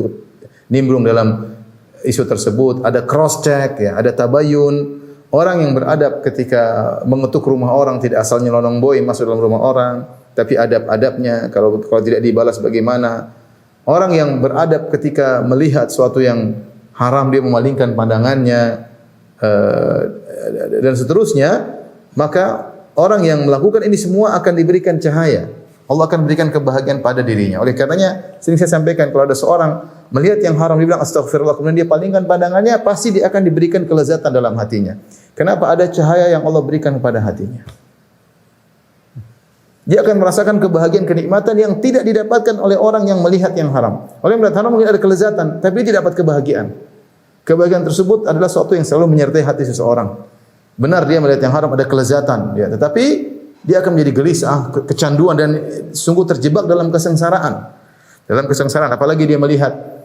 nimbrung dalam isu tersebut, ada cross check ya, ada tabayun. Orang yang beradab ketika mengetuk rumah orang, tidak asal nyelonong boy masuk dalam rumah orang, tapi adab-adabnya, kalau tidak dibalas bagaimana. Orang yang beradab ketika melihat sesuatu yang haram, dia memalingkan pandangannya dan seterusnya, maka orang yang melakukan ini semua akan diberikan cahaya. Allah akan berikan kebahagiaan pada dirinya. Oleh karenanya, sering saya sampaikan, kalau ada seorang melihat yang haram, dia bilang astagfirullah, kemudian dia palingkan pandangannya, pasti dia akan diberikan kelezatan dalam hatinya. Kenapa? Ada cahaya yang Allah berikan kepada hatinya. Dia akan merasakan kebahagiaan, kenikmatan yang tidak didapatkan oleh orang yang melihat yang haram. Orang yang melihat haram mungkin ada kelezatan, tapi tidak dapat kebahagiaan. Kebahagiaan tersebut adalah sesuatu yang selalu menyertai hati seseorang. Benar dia melihat yang haram ada kelezatan, ya, tetapi dia akan menjadi gelisah, kecanduan dan sungguh terjebak dalam kesengsaraan. Dalam kesengsaraan, apalagi dia melihat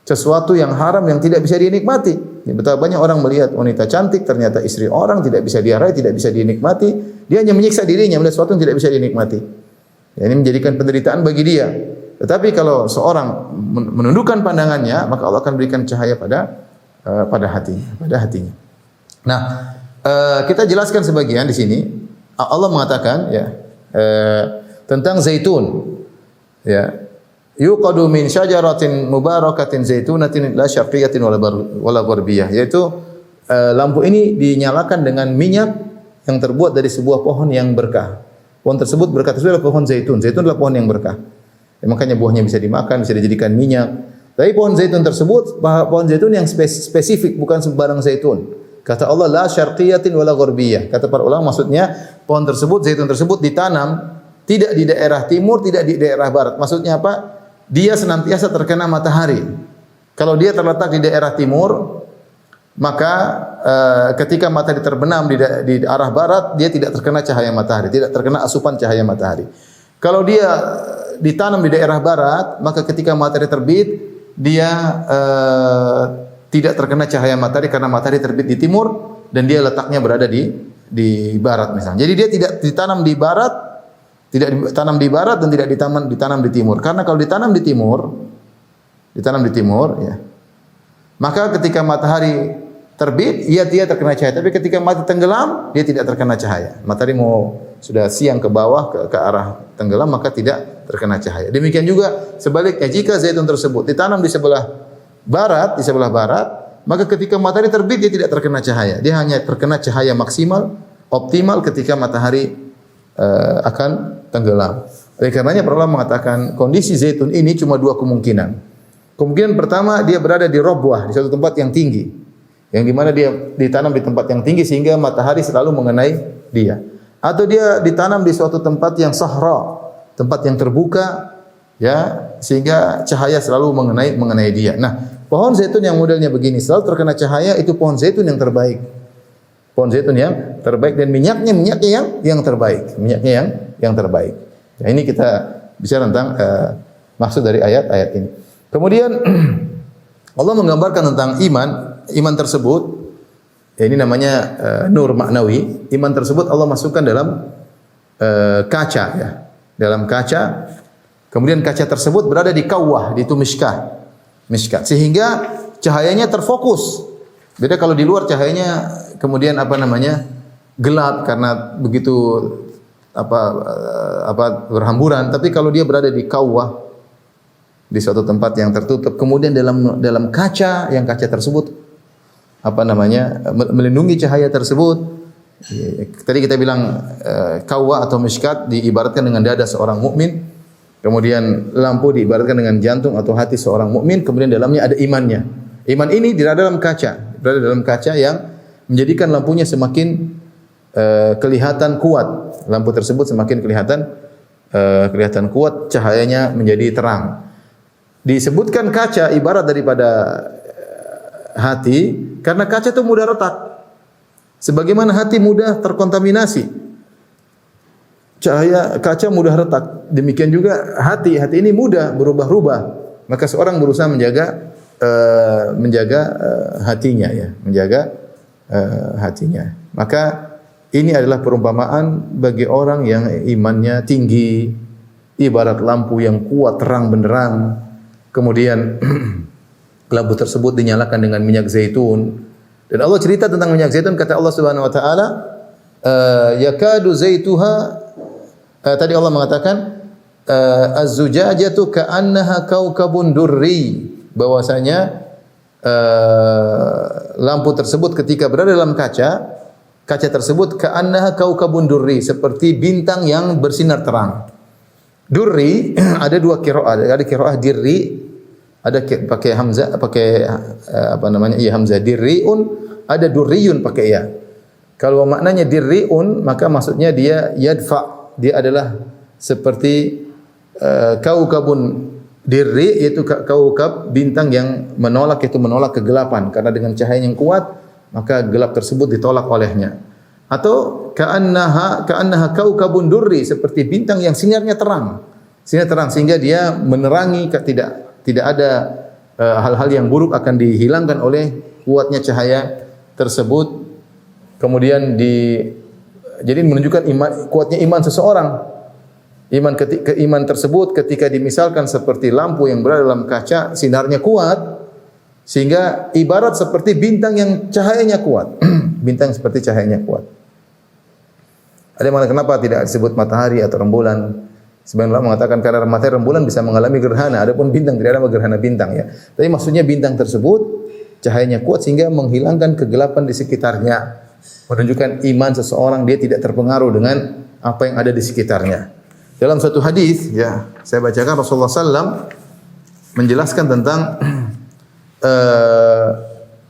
sesuatu yang haram yang tidak bisa dinikmati. Ya, betapa banyak orang melihat wanita cantik, ternyata istri orang, tidak bisa diarai, tidak bisa dinikmati. Dia hanya menyiksa dirinya melihat sesuatu yang tidak bisa dinikmati. Ya, ini menjadikan penderitaan bagi dia. Tetapi kalau seorang menundukkan pandangannya, maka Allah akan berikan cahaya pada hatinya. Nah, kita jelaskan sebagian di sini. Allah mengatakan ya tentang zaitun. Ya. Yuqadu min syajaratin mubarakatin zaitunatin la syarqiyatin wala gharbiyah, yaitu lampu ini dinyalakan dengan minyak yang terbuat dari sebuah pohon yang berkah. Pohon tersebut berkah tersebut adalah pohon zaitun. Zaitun adalah pohon yang berkah. Ya, makanya buahnya bisa dimakan, bisa dijadikan minyak. Tapi pohon zaitun tersebut pohon zaitun yang spesifik, bukan sembarang zaitun. Kata Allah la syarqiyatin wala gharbiyah. Kata para ulama maksudnya pohon tersebut, zaitun tersebut ditanam tidak di daerah timur, tidak di daerah barat. Maksudnya apa? dia senantiasa terkena matahari. Kalau dia terletak di daerah timur, maka ketika matahari terbenam di arah barat, dia tidak terkena cahaya matahari, tidak terkena asupan cahaya matahari. Kalau dia ditanam di daerah barat, maka ketika matahari terbit, dia tidak terkena cahaya matahari karena matahari terbit di timur dan dia letaknya berada di barat misalnya. Jadi dia tidak ditanam di barat, tidak ditanam di barat dan tidak ditanam di timur. Karena kalau ditanam di timur ya, maka ketika matahari terbit, dia terkena cahaya. Tapi ketika matahari tenggelam, dia tidak terkena cahaya. Matahari sudah siang ke bawah ke arah tenggelam, maka tidak terkena cahaya. Demikian juga sebaliknya, jika zaitun tersebut ditanam di sebelah barat, maka ketika matahari terbit dia tidak terkena cahaya. Dia hanya terkena cahaya maksimal, optimal ketika matahari akan tenggelam. Oleh karenanya para ulama mengatakan kondisi zaitun ini cuma dua kemungkinan. Kemungkinan pertama, dia berada di robwah, di suatu tempat yang tinggi, yang dimana dia ditanam di tempat yang tinggi sehingga matahari selalu mengenai dia. Atau dia ditanam di suatu tempat yang sahra, tempat yang terbuka, ya, sehingga cahaya selalu mengenai dia. Nah, pohon zaitun yang modelnya begini selalu terkena cahaya, itu pohon zaitun yang terbaik. Pohon zaitun yang terbaik dan minyaknya yang terbaik. Minyaknya yang terbaik. Nah, ini kita bicara tentang maksud dari ayat-ayat ini. Kemudian Allah menggambarkan tentang iman tersebut, ya, ini namanya nur maknawi. Iman tersebut Allah masukkan dalam kaca, ya, dalam kaca. Kemudian kaca tersebut berada di kawah, itu miskat, sehingga cahayanya terfokus. Beda kalau di luar cahayanya kemudian gelap karena begitu berhamburan. Tapi kalau dia berada di kawah, di suatu tempat yang tertutup, kemudian dalam kaca, yang kaca tersebut melindungi cahaya tersebut. Tadi kita bilang kawah atau miskat diibaratkan dengan dada seorang mukmin. Kemudian lampu diibaratkan dengan jantung atau hati seorang mukmin. Kemudian dalamnya ada imannya. Iman ini berada dalam kaca yang menjadikan lampunya semakin kelihatan kuat. Lampu tersebut semakin kelihatan kuat, cahayanya menjadi terang. Disebutkan kaca ibarat daripada hati karena kaca itu mudah retak. Sebagaimana hati mudah terkontaminasi, cahaya kaca mudah retak. Demikian juga hati ini mudah berubah-ubah. Maka seorang berusaha menjaga hatinya, ya, hatinya. Maka ini adalah perumpamaan bagi orang yang imannya tinggi, ibarat lampu yang kuat terang benderang. Kemudian lampu tersebut dinyalakan dengan minyak zaitun. Dan Allah cerita tentang minyak zaitun, kata Allah Subhanahu wa taala, yakadu zaituha, tadi Allah mengatakan az-zujajatu ka'annaha kaukabun durri, bahwasanya lampu tersebut ketika berada dalam kaca tersebut ka'annaha kaukabun durri, seperti bintang yang bersinar terang. Durri ada dua qiraah, ada qiraah dirri, ada pakai hamzah, hamzah dirriun, ada durriyun pakai ya. Kalau maknanya dirriun, maka maksudnya dia yadfa, dia adalah seperti kaukabun dirri, yaitu kaukab bintang yang menolak kegelapan, karena dengan cahaya yang kuat maka gelap tersebut ditolak olehnya. Atau ka'annaha kaukabun durri, seperti bintang yang sinarnya terang sehingga dia menerangi, tidak ada hal-hal yang buruk akan dihilangkan oleh kuatnya cahaya tersebut. Kemudian jadi menunjukkan kuatnya iman seseorang. Iman tersebut ketika dimisalkan seperti lampu yang berada dalam kaca, sinarnya kuat sehingga ibarat seperti bintang yang cahayanya kuat. Bintang seperti cahayanya kuat. Ada yang mengatakan kenapa tidak disebut matahari atau rembulan? Sebagian ulama mengatakan karena matahari rembulan bisa mengalami gerhana, adapun bintang tidak ada gerhana bintang, ya. Tapi maksudnya bintang tersebut cahayanya kuat sehingga menghilangkan kegelapan di sekitarnya. Menunjukkan iman seseorang, dia tidak terpengaruh dengan apa yang ada di sekitarnya. Dalam suatu hadis, ya, saya bacakan, Rasulullah SAW menjelaskan tentang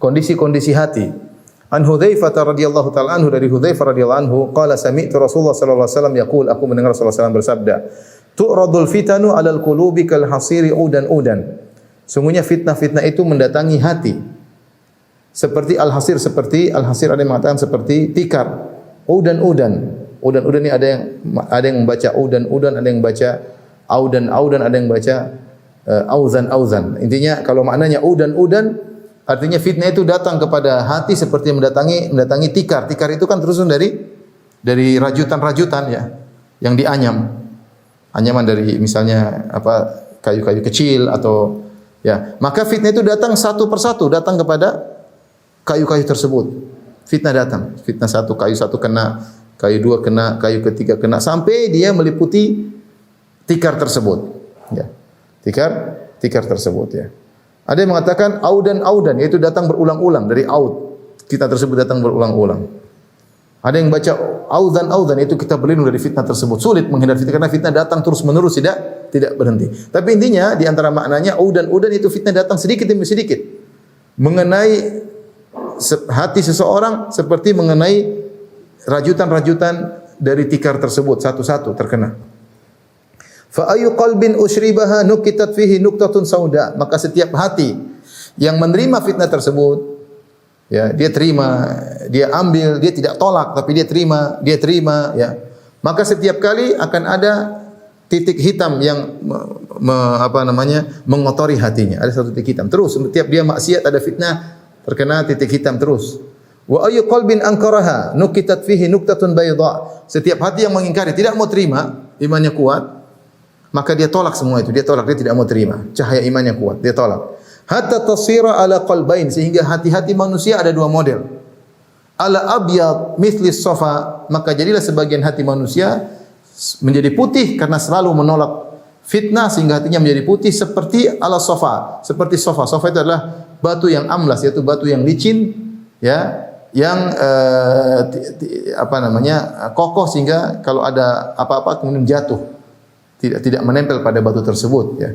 kondisi-kondisi hati. An Hudzaifah radhiyallahu ta'ala anhu, dari Hudzaifah radhiyallahu anhu, qala sami'tu Rasulullah sallallahu alaihi wasallam yaqul, aku mendengar Rasulullah SAW bersabda, Tu'radul fitanu 'alal qulubi kal hasiri udan. Sungguhnya fitnah-fitnah itu mendatangi hati. Seperti al-hasir ada yang mengatakan seperti tikar. Udan. Udan ini ada yang membaca udan, ada yang membaca audan, ada yang membaca auzan. Intinya kalau maknanya udan, artinya fitnah itu datang kepada hati seperti mendatangi tikar. Tikar itu kan tersusun dari rajutan-rajutan ya, yang dianyam. Anyaman dari misalnya kayu-kayu kecil atau ya. Maka fitnah itu datang satu persatu, datang kepada kayu-kayu tersebut. Fitnah datang. Fitnah satu, kayu satu kena, kayu dua kena, kayu ketiga kena, sampai dia meliputi tikar tersebut. Ya. Tikar tersebut ya. Ada yang mengatakan audan, yaitu datang berulang-ulang dari aud. Kita tersebut datang berulang-ulang. Ada yang baca auzan, itu kita berlindung dari fitnah tersebut. Sulit menghindar fitnah karena fitnah datang terus-menerus tidak berhenti. Tapi intinya di antara maknanya audan itu fitnah datang sedikit demi sedikit. Mengenai hati seseorang seperti mengenai rajutan-rajutan dari tikar tersebut satu-satu terkena. Fa ayu qalbin ushribaha nukitat fihi nuktatun sauda. Maka setiap hati yang menerima fitnah tersebut, ya, dia terima, dia ambil, dia tidak tolak tapi dia terima ya. Maka setiap kali akan ada titik hitam yang mengotori hatinya. Ada satu titik hitam. Terus setiap dia maksiat ada fitnah terkena titik hitam terus. Wa ayu qalbin ankaraha nukitat fihi nuktatun bayda. Setiap hati yang mengingkari, tidak mau terima, imannya kuat, maka dia tolak semua itu. Dia tidak mau terima. Cahaya imannya kuat, dia tolak. Hatta tasira ala qalbain, sehingga hati-hati manusia ada dua model. Ala abyad mithli sofa, maka jadilah sebagian hati manusia menjadi putih karena selalu menolak fitnah, sehingga hatinya menjadi putih seperti ala sofa. Seperti sofa. Sofa itu adalah batu yang amlas, yaitu batu yang licin, ya, yang kokoh sehingga kalau ada apa-apa kemudian jatuh, tidak menempel pada batu tersebut, ya.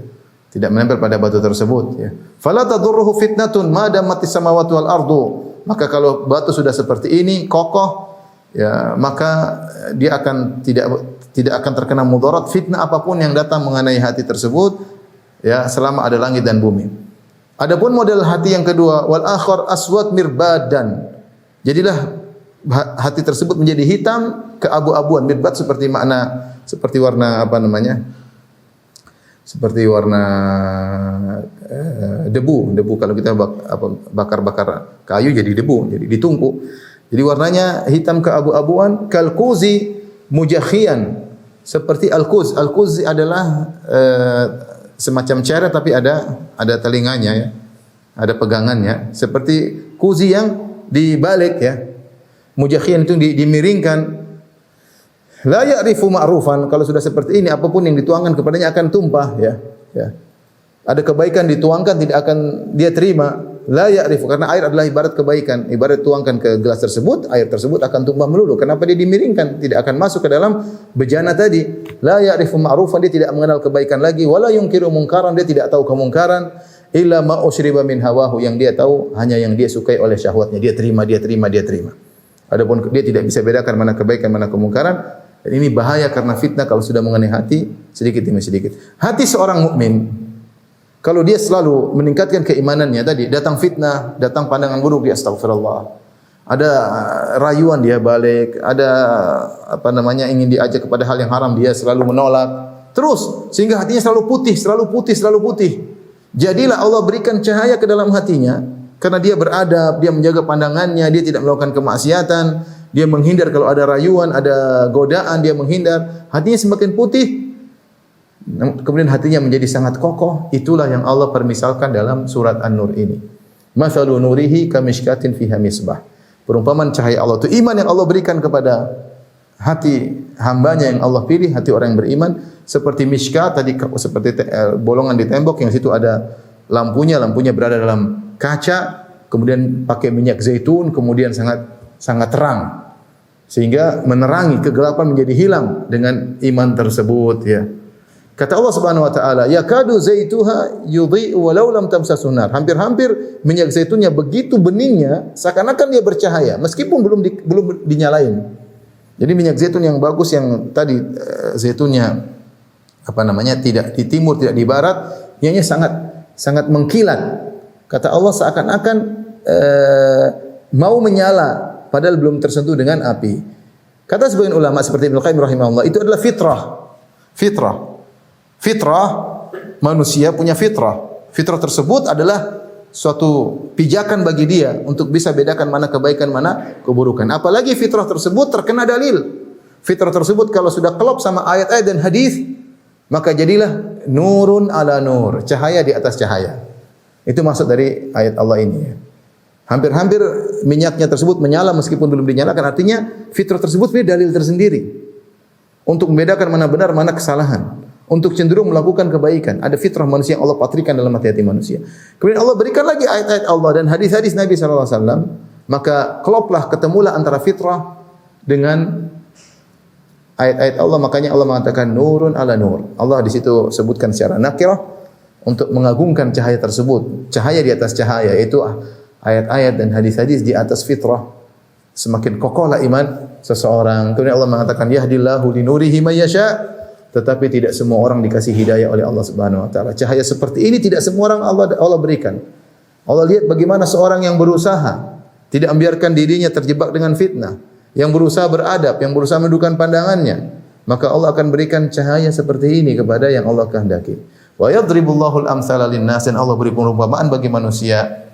Tidak menempel pada batu tersebut, ya. Fala tadurruhu fitnatun ma damatis samawati wal ardu. Maka kalau batu sudah seperti ini kokoh, ya, maka dia akan tidak akan terkena mudarat fitnah apapun yang datang mengenai hati tersebut, ya, selama ada langit dan bumi. Adapun model hati yang kedua, wal akhar aswad mirbadan. Jadilah hati tersebut menjadi hitam keabu-abuan. Mirbad seperti warna seperti warna debu kalau kita bakar kayu jadi debu, jadi ditumpuk. Jadi warnanya hitam keabu-abuan, kalkuzi mujakhian, seperti al-kuz. Al-kuz adalah semacam ceret tapi ada telinganya, ya. Ada pegangannya, seperti kuzi yang dibalik, ya. Mujakhian itu dimiringkan. La ya'rifu ma'rufan, kalau sudah seperti ini apapun yang dituangkan kepadanya akan tumpah, ya. Ada kebaikan dituangkan tidak akan dia terima. La ya'rifu, karena air adalah ibarat kebaikan. Ibarat tuangkan ke gelas tersebut, air tersebut akan tumpah melulu. Kenapa dia dimiringkan? Tidak akan masuk ke dalam bejana tadi. La ya'rifu ma'rufan, dia tidak mengenal kebaikan lagi. Wala yunkiru mungkaran, dia tidak tahu kemungkaran. Illa ma usyriba min hawahu, yang dia tahu hanya yang dia sukai oleh syahwatnya. Dia terima. Adapun dia tidak bisa bedakan mana kebaikan mana kemungkaran. Dan ini bahaya karena fitnah kalau sudah mengenai hati sedikit demi sedikit. Hati seorang mukmin kalau dia selalu meningkatkan keimanannya, tadi datang fitnah, datang pandangan buruk, dia astagfirullah. Ada rayuan dia balik, ada ingin diajak kepada hal yang haram, dia selalu menolak. Terus sehingga hatinya selalu putih. Jadilah Allah berikan cahaya ke dalam hatinya karena dia beradab, dia menjaga pandangannya, dia tidak melakukan kemaksiatan. Dia menghindar kalau ada rayuan, ada godaan, dia menghindar. Hatinya semakin putih. Kemudian hatinya menjadi sangat kokoh. Itulah yang Allah permisalkan dalam surat An-Nur ini. Mathalu nurihi kamishkatin fiha misbah. Perumpamaan cahaya Allah itu iman yang Allah berikan kepada hati hambanya yang Allah pilih, hati orang yang beriman, seperti mishkat tadi, seperti bolongan di tembok yang situ ada lampunya berada dalam kaca, kemudian pakai minyak zaitun, kemudian sangat terang. Sehingga menerangi, kegelapan menjadi hilang dengan iman tersebut, ya. Kata Allah Subhanahu wa taala, yakadu zaituha yudhi'u walau lam tamsasu nar. Hampir-hampir minyak zaitunnya begitu beningnya seakan-akan dia bercahaya meskipun belum dinyalain. Jadi minyak zaitun yang bagus yang tadi zaitunnya tidak di timur, tidak di barat, ianya sangat mengkilat. Kata Allah seakan-akan mau menyala padahal belum tersentuh dengan api. Kata sebagian ulama seperti Ibnu Qayyim rahimahullah, itu adalah fitrah. Fitrah manusia punya fitrah. Fitrah tersebut adalah suatu pijakan bagi dia untuk bisa bedakan mana kebaikan, mana keburukan. Apalagi fitrah tersebut terkena dalil. Fitrah tersebut kalau sudah kelop sama ayat-ayat dan hadis, maka jadilah nurun ala nur, cahaya di atas cahaya. Itu maksud dari ayat Allah ini. Hampir-hampir minyaknya tersebut menyala meskipun belum dinyalakan. Artinya fitrah tersebut punya dalil tersendiri untuk membedakan mana benar, mana kesalahan, untuk cenderung melakukan kebaikan. Ada fitrah manusia yang Allah patrikan dalam hati-hati manusia. Kemudian Allah berikan lagi ayat-ayat Allah dan hadis-hadis Nabi SAW. Maka keloplah, ketemulah antara fitrah dengan ayat-ayat Allah. Makanya Allah mengatakan nurun ala nur. Allah di situ sebutkan secara nakirah untuk mengagungkan cahaya tersebut. Cahaya di atas cahaya, itu ayat-ayat dan hadis-hadis di atas fitrah. Semakin kokohlah iman seseorang. Kemudian Allah mengatakan yahdillahu linurihi may yasha. Tetapi tidak semua orang dikasih hidayah oleh Allah Subhanahu wa taala. Cahaya seperti ini tidak semua orang Allah berikan. Allah lihat bagaimana seorang yang berusaha tidak membiarkan dirinya terjebak dengan fitnah, yang berusaha beradab, yang berusaha menundukkan pandangannya, maka Allah akan berikan cahaya seperti ini kepada yang Allah kehendaki. Wa yadribullahu al-amsala lin-nas, dan Allah beri perumpamaan bagi manusia.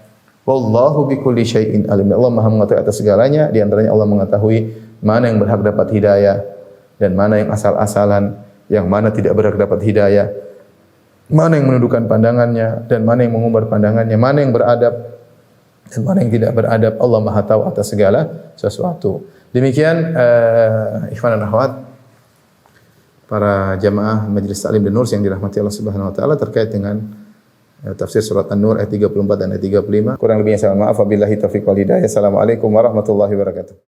Wallahu bikulli syai'in alim. Allah Maha mengetahui atas segalanya, di antaranya Allah mengetahui mana yang berhak dapat hidayah dan mana yang asal-asalan, yang mana tidak berhak dapat hidayah, mana yang menundukkan pandangannya dan mana yang mengumbar pandangannya, mana yang beradab dan mana yang tidak beradab. Allah Maha tahu atas segala sesuatu. Demikian ikhwan dan akhwat, para jamaah Majelis Ta'lim dan Nur yang dirahmati Allah Subhanahu wa taala, terkait dengan tafsir surat An-Nur ayat 34 dan ayat 35. Kurang lebihnya saya mohon maaf. Wabillahi taufiq wal hidayah. Assalamualaikum warahmatullahi wabarakatuh.